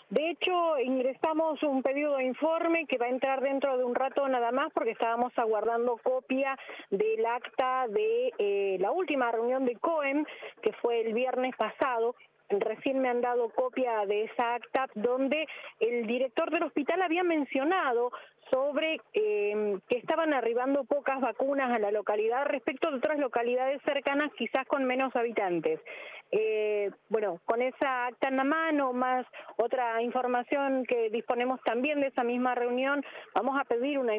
De hecho, ingresamos un pedido de informe que va a entrar dentro de un rato nada más porque estábamos aguardando copia del acta de la última reunión de COEM, que fue el viernes pasado. Recién me han dado copia de esa acta donde el director del hospital había mencionado sobre que estaban arribando pocas vacunas a la localidad respecto de otras localidades cercanas, quizás con menos habitantes. Bueno, con esa acta en la mano, más otra información que disponemos también de esa misma reunión, vamos a pedir un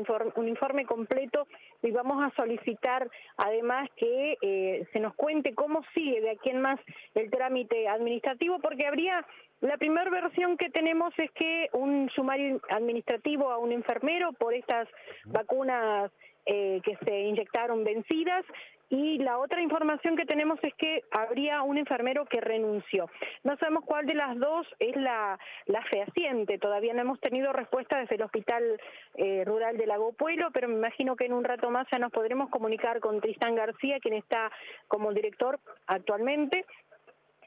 informe completo y vamos a solicitar además que se nos cuente cómo sigue de aquí en más el trámite administrativo, porque la primera versión que tenemos es que un sumario administrativo a un enfermero por estas vacunas que se inyectaron vencidas, y la otra información que tenemos es que habría un enfermero que renunció. No sabemos cuál de las dos es la fehaciente, todavía no hemos tenido respuesta desde el Hospital Rural de Lago Puelo, pero me imagino que en un rato más ya nos podremos comunicar con Tristán García, quien está como director actualmente,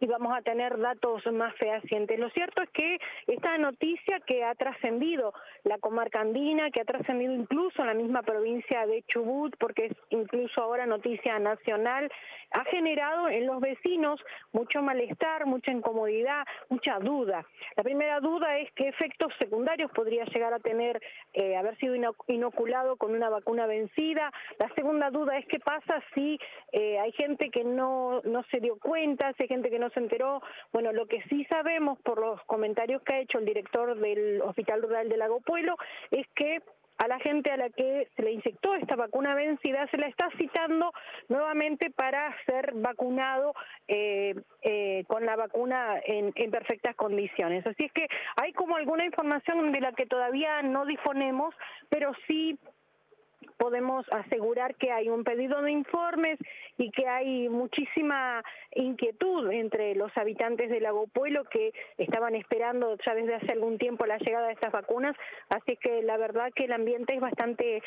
y vamos a tener datos más fehacientes. Lo cierto es que esta noticia que ha trascendido la comarca andina, que ha trascendido incluso en la misma provincia de Chubut, porque es incluso ahora noticia nacional, ha generado en los vecinos mucho malestar, mucha incomodidad, mucha duda. La primera duda es qué efectos secundarios podría llegar a tener haber sido inoculado con una vacuna vencida. La segunda duda es qué pasa si hay gente que no se dio cuenta, si hay gente que no se enteró. Bueno, lo que sí sabemos por los comentarios que ha hecho el director del Hospital Rural de Lago Puelo es que a la gente a la que se le inyectó esta vacuna vencida se la está citando nuevamente para ser vacunado con la vacuna en perfectas condiciones. Así es que hay como alguna información de la que todavía no disponemos, pero sí podemos asegurar que hay un pedido de informes y que hay muchísima inquietud entre los habitantes de Lago Puelo que estaban esperando ya desde hace algún tiempo la llegada de estas vacunas, así que la verdad que el ambiente es bastante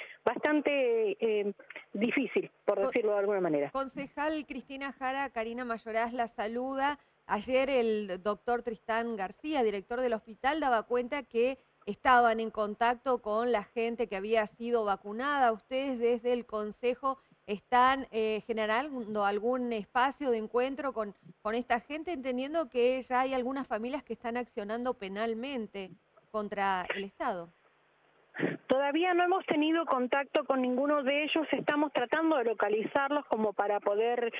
difícil, por Co- decirlo de alguna manera. Concejal Cristina Jara, Karina Mayoraz la saluda. Ayer el doctor Tristán García, director del hospital, daba cuenta que estaban en contacto con la gente que había sido vacunada. ¿Ustedes desde el Consejo están generando algún espacio de encuentro con esta gente, entendiendo que ya hay algunas familias que están accionando penalmente contra el Estado? Todavía no hemos tenido contacto con ninguno de ellos, estamos tratando de localizarlos como para poder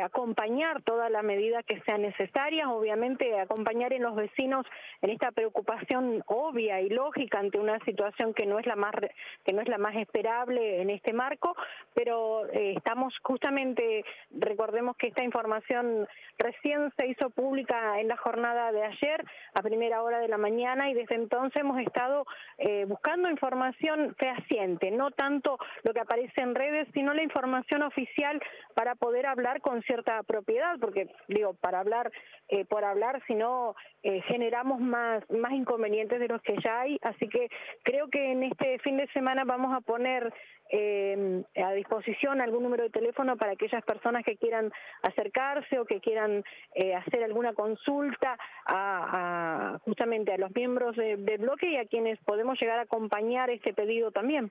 acompañar toda la medida que sea necesaria, obviamente acompañar en los vecinos en esta preocupación obvia y lógica ante una situación que no es la más esperable en este marco, pero estamos justamente, recordemos que esta información recién se hizo pública en la jornada de ayer a primera hora de la mañana, y desde entonces hemos estado buscando información fehaciente, no tanto lo que aparece en redes, sino la información oficial para poder hablar con cierta propiedad, porque digo, para hablar por hablar, si no generamos más inconvenientes de los que ya hay, así que creo que en este fin de semana vamos a poner a disposición algún número de teléfono para aquellas personas que quieran acercarse o que quieran hacer alguna consulta justamente a los miembros del bloque y a quienes podemos llegar a acompañar este pedido también.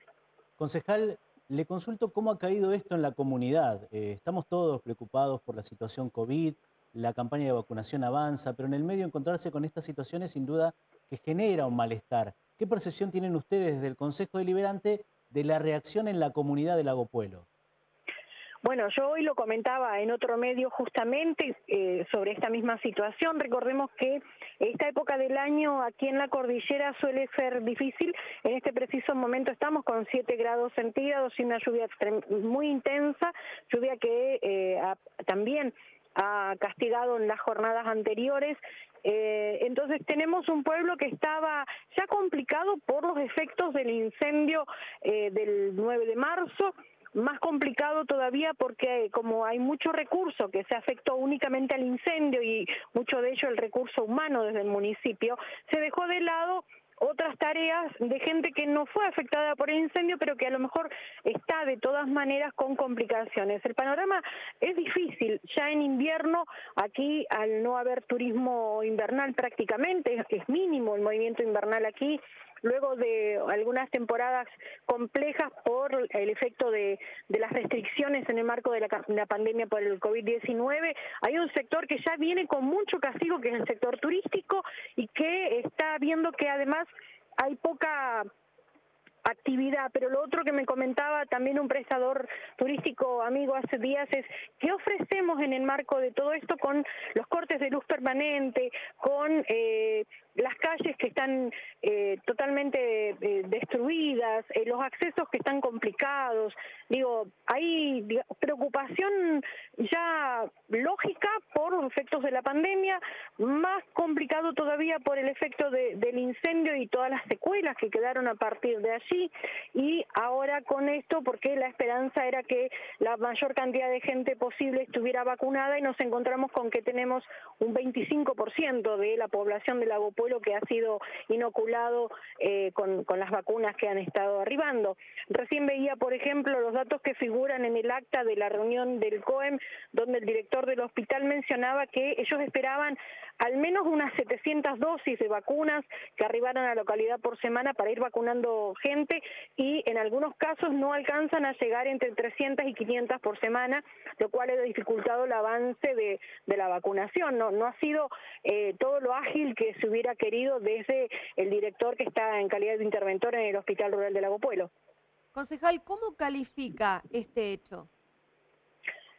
Concejal, le consulto cómo ha caído esto en la comunidad. Estamos todos preocupados por la situación COVID, la campaña de vacunación avanza, pero en el medio encontrarse con estas situaciones sin duda que genera un malestar. ¿Qué percepción tienen ustedes desde el Consejo Deliberante de la reacción en la comunidad de Lago Puelo? Bueno, yo hoy lo comentaba en otro medio justamente sobre esta misma situación. Recordemos que esta época del año aquí en la cordillera suele ser difícil. En este preciso momento estamos con 7 grados centígrados y una lluvia muy intensa, lluvia que también ha castigado en las jornadas anteriores. Entonces tenemos un pueblo que estaba ya complicado por los efectos del incendio del 9 de marzo, más complicado todavía porque como hay mucho recurso que se afectó únicamente al incendio y mucho de ello el recurso humano desde el municipio, se dejó de lado otras tareas de gente que no fue afectada por el incendio, pero que a lo mejor está de todas maneras con complicaciones. El panorama es difícil, ya en invierno, aquí al no haber turismo invernal prácticamente, es mínimo el movimiento invernal aquí, luego de algunas temporadas complejas por el efecto de las restricciones en el marco de la pandemia por el COVID-19, hay un sector que ya viene con mucho castigo, que es el sector turístico, y que está viendo que además hay poca actividad. Pero lo otro que me comentaba también un prestador turístico amigo hace días es qué ofrecemos en el marco de todo esto con los cortes de luz permanente, con las calles que están totalmente destruidas, los accesos que están complicados. Digo, hay preocupación ya lógica por los efectos de la pandemia, más complicado todavía por el efecto del incendio y todas las secuelas que quedaron a partir de allí, y ahora con esto, porque la esperanza era que la mayor cantidad de gente posible estuviera vacunada, y nos encontramos con que tenemos un 25% de la población de Lago Puelo que ha sido inoculado con las vacunas que han estado arribando. Recién veía, por ejemplo, los datos que figuran en el acta de la reunión del COEM, donde el director del hospital mencionaba que ellos esperaban al menos unas 700 dosis de vacunas que arribaran a la localidad por semana para ir vacunando gente, y en algunos casos no alcanzan a llegar entre 300 y 500 por semana, lo cual ha dificultado el avance de la vacunación. No ha sido todo lo ágil que se hubiera querido desde el director que está en calidad de interventor en el Hospital Rural de Lago Puelo. Concejal, ¿cómo califica este hecho?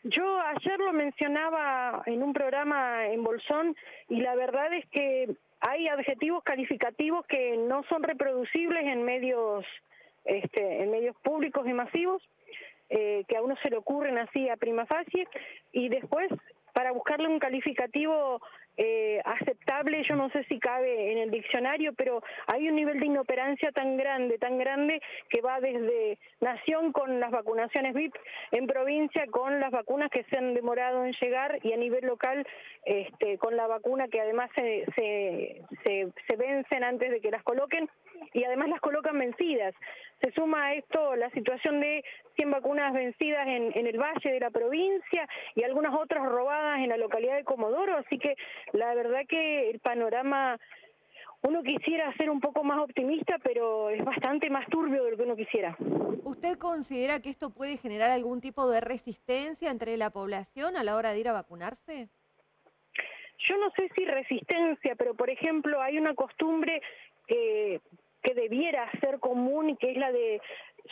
Yo ayer lo mencionaba en un programa en Bolsón, y la verdad es que hay adjetivos calificativos que no son reproducibles en medios públicos y masivos, que a uno se le ocurren así a prima facie, y después para buscarle un calificativo aceptable, yo no sé si cabe en el diccionario, pero hay un nivel de inoperancia tan grande, que va desde nación con las vacunaciones VIP, en provincia con las vacunas que se han demorado en llegar, y a nivel local con la vacuna que además se vencen antes de que las coloquen, y además las colocan vencidas. Se suma a esto la situación de 100 vacunas vencidas en el valle de la provincia y algunas otras robadas en la localidad de Comodoro, así que la verdad que el panorama, uno quisiera ser un poco más optimista, pero es bastante más turbio de lo que uno quisiera. ¿Usted considera que esto puede generar algún tipo de resistencia entre la población a la hora de ir a vacunarse? Yo no sé si resistencia, pero por ejemplo hay una costumbre que debiera ser común, y que es la de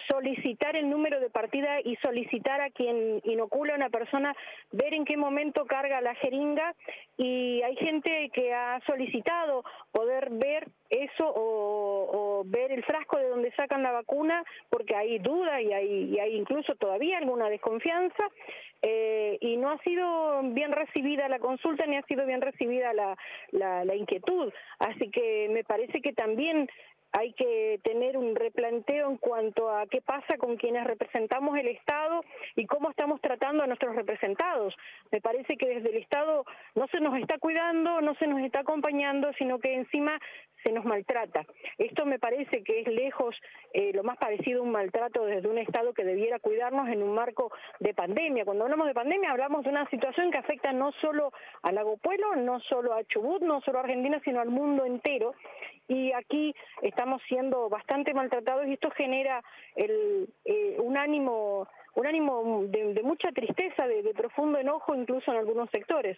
solicitar el número de partida y solicitar a quien inocula a una persona ver en qué momento carga la jeringa, y hay gente que ha solicitado poder ver eso o ver el frasco de donde sacan la vacuna, porque hay duda y hay incluso todavía alguna desconfianza, y no ha sido bien recibida la consulta ni ha sido bien recibida la inquietud, así que me parece que también hay que tener un replanteo en cuanto a qué pasa con quienes representamos el Estado y cómo estamos tratando a nuestros representados. Me parece que desde el Estado no se nos está cuidando, no se nos está acompañando, sino que encima se nos maltrata. Esto me parece que es lejos lo más parecido a un maltrato desde un Estado que debiera cuidarnos en un marco de pandemia. Cuando hablamos de pandemia hablamos de una situación que afecta no solo a Lago Puelo, no solo a Chubut, no solo a Argentina, sino al mundo entero. Y aquí estamos siendo bastante maltratados, y esto genera un ánimo de mucha tristeza, de profundo enojo, incluso en algunos sectores.